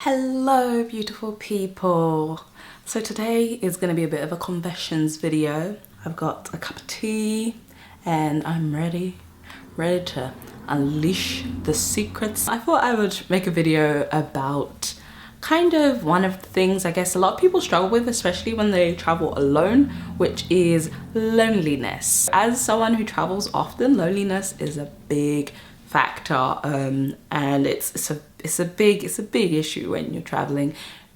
Hello beautiful people. So today is going to be a bit of a confessions video. I've got a cup of tea and I'm ready to unleash the secrets. I thought I would make a video about kind of one of the things I guess a lot of people struggle with, especially when they travel alone, which is loneliness. As someone who travels often, loneliness is a big factor, and it's a big issue when you're traveling,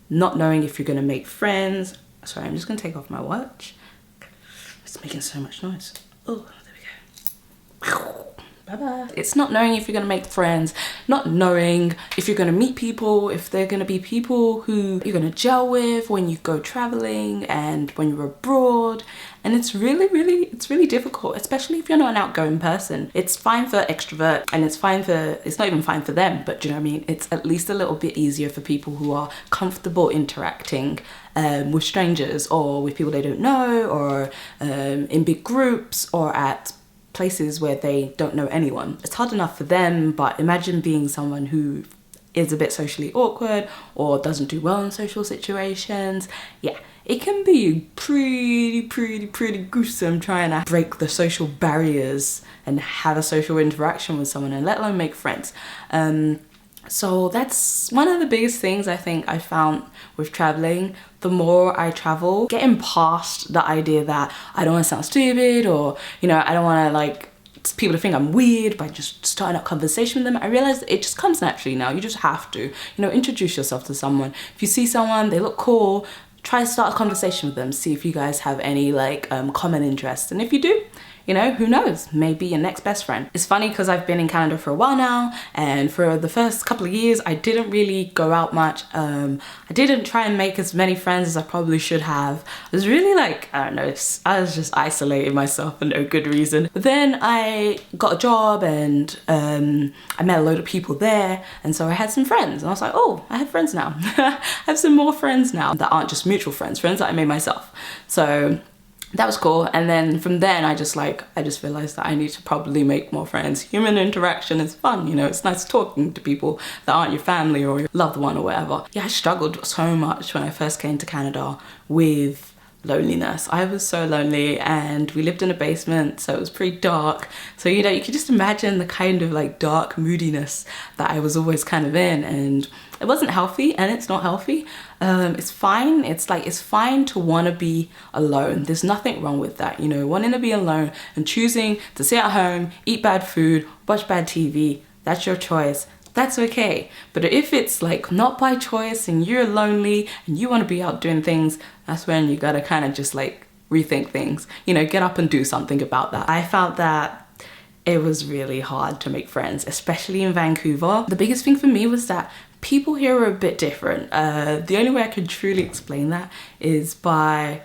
not knowing if you're gonna make friends. Sorry, I'm just gonna take off my watch. It's making so much noise. Oh, there we go. Bye-bye. It's not knowing if you're gonna make friends, not knowing if you're gonna meet people, if they're gonna be people who you're gonna gel with when you go traveling and when you're abroad. And it's really difficult, especially if you're not an outgoing person. It's fine for extrovert and it's not even fine for them, but do you know what I mean? It's at least a little bit easier for people who are comfortable interacting with strangers or with people they don't know, or in big groups or at places where they don't know anyone. It's hard enough for them, but imagine being someone who is a bit socially awkward or doesn't do well in social situations. Yeah, it can be pretty gruesome trying to break the social barriers and have a social interaction with someone, and let alone make friends. So that's one of the biggest things I think I found with traveling. The more I travel, getting past the idea that I don't want to sound stupid, or you know, I don't want to like people to think I'm weird by just starting up conversation with them. I realized it just comes naturally now. You just have to, you know, introduce yourself to someone. If you see someone, they look cool, try to start a conversation with them, see if you guys have any like common interests, and if you do, you know, who knows, maybe your next best friend. It's funny because I've been in Canada for a while now, and for the first couple of years I didn't really go out much. I didn't try and make as many friends as I probably should have. I was really like, I don't know, I was just isolating myself for no good reason. But then I got a job and I met a load of people there, and so I had some friends and I was like, oh, I have friends now. I have some more friends now that aren't just mutual friends that I made myself. So that was cool. And then from then I just realized that I need to probably make more friends. Human interaction is fun, you know, it's nice talking to people that aren't your family or your loved one or whatever. Yeah, I struggled so much when I first came to Canada with loneliness. I was so lonely, and we lived in a basement, so it was pretty dark. So, you know, you could just imagine the kind of like dark moodiness that I was always kind of in, and it wasn't healthy, and it's not healthy. It's fine. It's fine to want to be alone. There's nothing wrong with that, you know, wanting to be alone and choosing to sit at home, eat bad food, watch bad TV. That's your choice. That's okay. But if it's like not by choice and you're lonely and you want to be out doing things, that's when you gotta kind of just like rethink things, you know, get up and do something about that. I found that it was really hard to make friends, especially in Vancouver. The biggest thing for me was that people here are a bit different. The only way I could truly explain that is by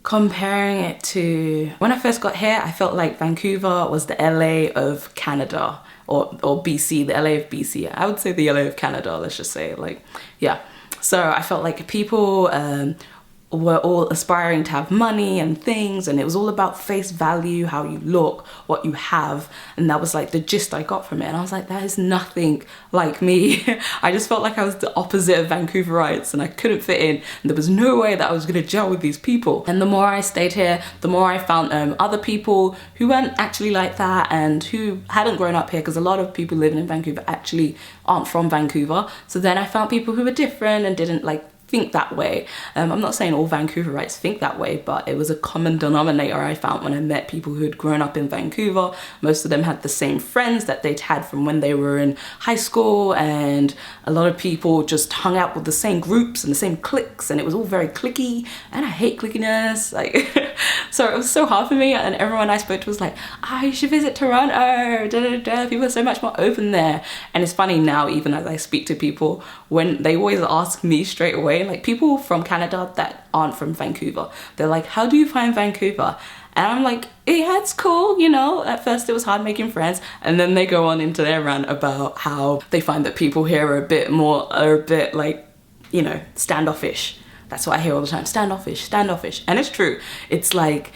comparing it to when I first got here. I felt like Vancouver was the LA of Canada, or BC, the LA of BC. I would say the LA of Canada, let's just say, like, yeah. So I felt like people were all aspiring to have money and things, and it was all about face value, how you look, what you have, and that was like the gist I got from it. And I was like, that is nothing like me. I just felt like I was the opposite of Vancouverites, and I couldn't fit in, and there was no way that I was gonna gel with these people. And the more I stayed here, the more I found other people who weren't actually like that and who hadn't grown up here, because a lot of people living in Vancouver actually aren't from Vancouver. So then I found people who were different and didn't like think that way. I'm not saying all Vancouverites think that way, but it was a common denominator I found when I met people who had grown up in Vancouver. Most of them had the same friends that they'd had from when they were in high school, and a lot of people just hung out with the same groups and the same cliques, and it was all very cliquey, and I hate clickiness. Like, so it was so hard for me, and everyone I spoke to was like, oh, you should visit Toronto, da, da, da. People are so much more open there. And it's funny now, even as I speak to people, when they always ask me straight away, like people from Canada that aren't from Vancouver, they're like, how do you find Vancouver? And I'm like, yeah, it's cool, you know. At first it was hard making friends, and then they go on into their rant about how they find that people here are a bit like, you know, standoffish. That's what I hear all the time, standoffish. And it's true. It's like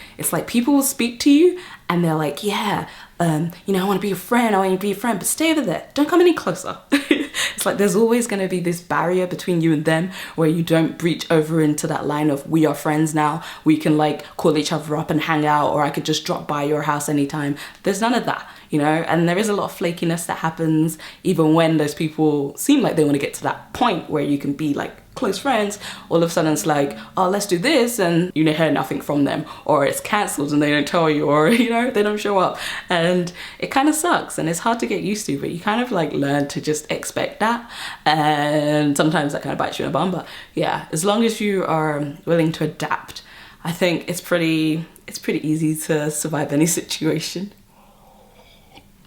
people will speak to you and they're like, yeah, you know, I want to be your friend, but stay over there. Don't come any closer. It's like there's always going to be this barrier between you and them where you don't breach over into that line of we are friends now, we can like call each other up and hang out, or I could just drop by your house anytime. There's none of that, you know, and there is a lot of flakiness that happens even when those people seem like they want to get to that point where you can be like close friends. All of a sudden it's like, oh, let's do this, and you hear nothing from them, or it's cancelled and they don't tell you, or you know, they don't show up, and it kind of sucks and it's hard to get used to, but you kind of like learn to just expect that, and sometimes that kind of bites you in the bum. But yeah, as long as you are willing to adapt, I think it's pretty easy to survive any situation.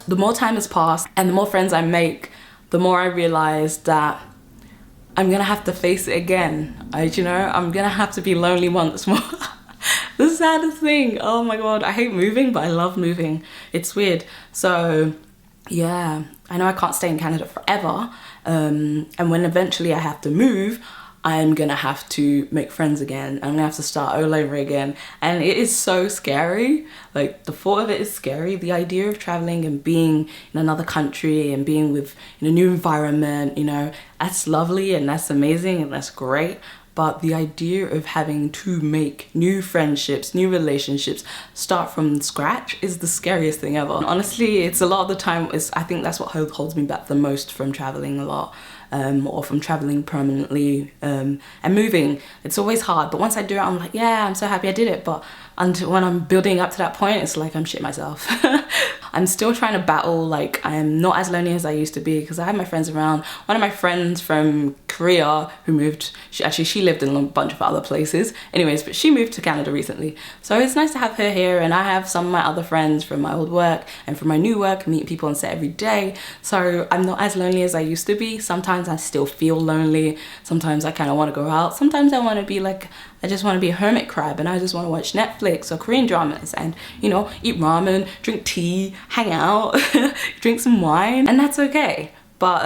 The more time has passed and the more friends I make, the more I realize that I'm gonna have to face it again. You know, I'm gonna have to be lonely once more. The saddest thing. Oh my God, I hate moving, but I love moving. It's weird. So yeah, I know I can't stay in Canada forever. And when eventually I have to move, I'm gonna have to make friends again. I'm gonna have to start all over again. And it is so scary. Like, the thought of it is scary. The idea of traveling and being in another country and being in a new environment, you know, that's lovely and that's amazing and that's great. But the idea of having to make new friendships, new relationships, start from scratch is the scariest thing ever. Honestly, it's a lot of the time, I think that's what holds me back the most from traveling a lot. Or from traveling permanently and moving. It's always hard, but once I do it, I'm like, yeah, I'm so happy I did it. But until when I'm building up to that point, it's like I'm shit myself. I'm still trying to battle, like I'm not as lonely as I used to be because I have my friends around. One of my friends from Korea who moved, she lived in a bunch of other places anyways, but she moved to Canada recently. So it's nice to have her here, and I have some of my other friends from my old work and from my new work, meet people on set every day. So I'm not as lonely as I used to be. Sometimes I still feel lonely. Sometimes I kind of want to go out. Sometimes I want to be like, I just want to be a hermit crab and I just want to watch Netflix or Korean dramas and, you know, eat ramen, drink tea, hang out, drink some wine, and that's okay. But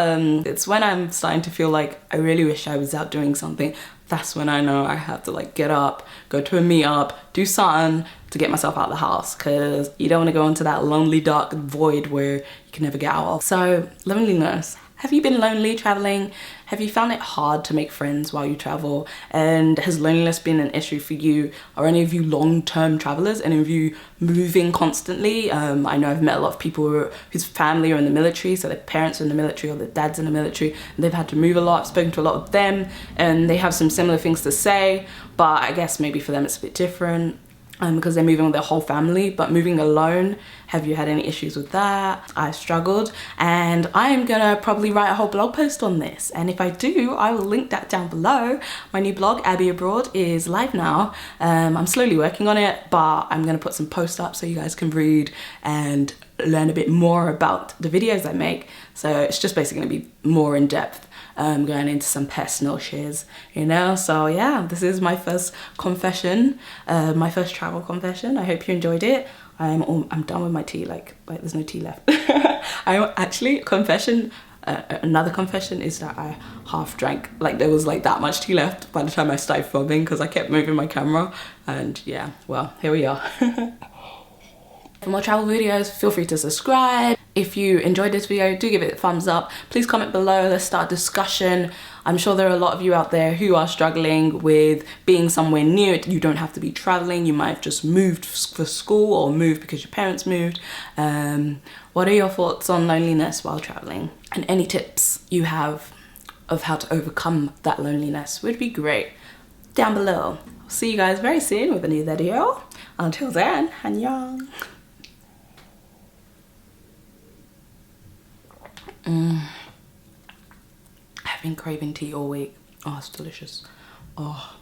it's when I'm starting to feel like I really wish I was out doing something, that's when I know I have to like get up, go to a meetup, do something to get myself out of the house, because you don't want to go into that lonely dark void where you can never get out of. So loneliness. Have you been lonely traveling? Have you found it hard to make friends while you travel? And has loneliness been an issue for you? Are any of you long-term travelers? Any of you moving constantly? I know I've met a lot of people whose family are in the military, so their parents are in the military or their dad's in the military, and they've had to move a lot. I've spoken to a lot of them and they have some similar things to say, but I guess maybe for them it's a bit different. Because they're moving with their whole family. But moving alone, have you had any issues with that? I've struggled, and I'm gonna probably write a whole blog post on this, and if I do, I will link that down below. My new blog, Abby Abroad, is live now. I'm slowly working on it, but I'm gonna put some posts up so you guys can read and learn a bit more about the videos I make. So it's just basically gonna be more in depth, going into some personal shares, you know. So yeah, this is my first confession, my first travel confession. I hope you enjoyed it. I'm done with my tea, like there's no tea left. I actually, confession, another confession is that I half drank, like there was like that much tea left by the time I started filming because I kept moving my camera, and yeah, well, here we are. For more travel videos, feel free to subscribe. If you enjoyed this video, do give it a thumbs up. Please comment below, let's start a discussion. I'm sure there are a lot of you out there who are struggling with being somewhere new. You don't have to be traveling, you might have just moved for school or moved because your parents moved. What are your thoughts on loneliness while traveling? And any tips you have of how to overcome that loneliness would be great down below. I'll see you guys very soon with a new video. Until then, annyeong. I've been craving tea all week. Oh, it's delicious. Oh,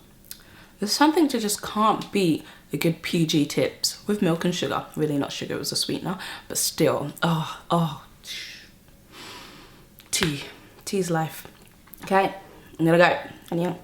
there's something to just can't beat a good PG tips with milk and sugar. Really not sugar, it was a sweetener, but still. Oh, tea. Tea's life. Okay, I'm gonna go. Annyeong.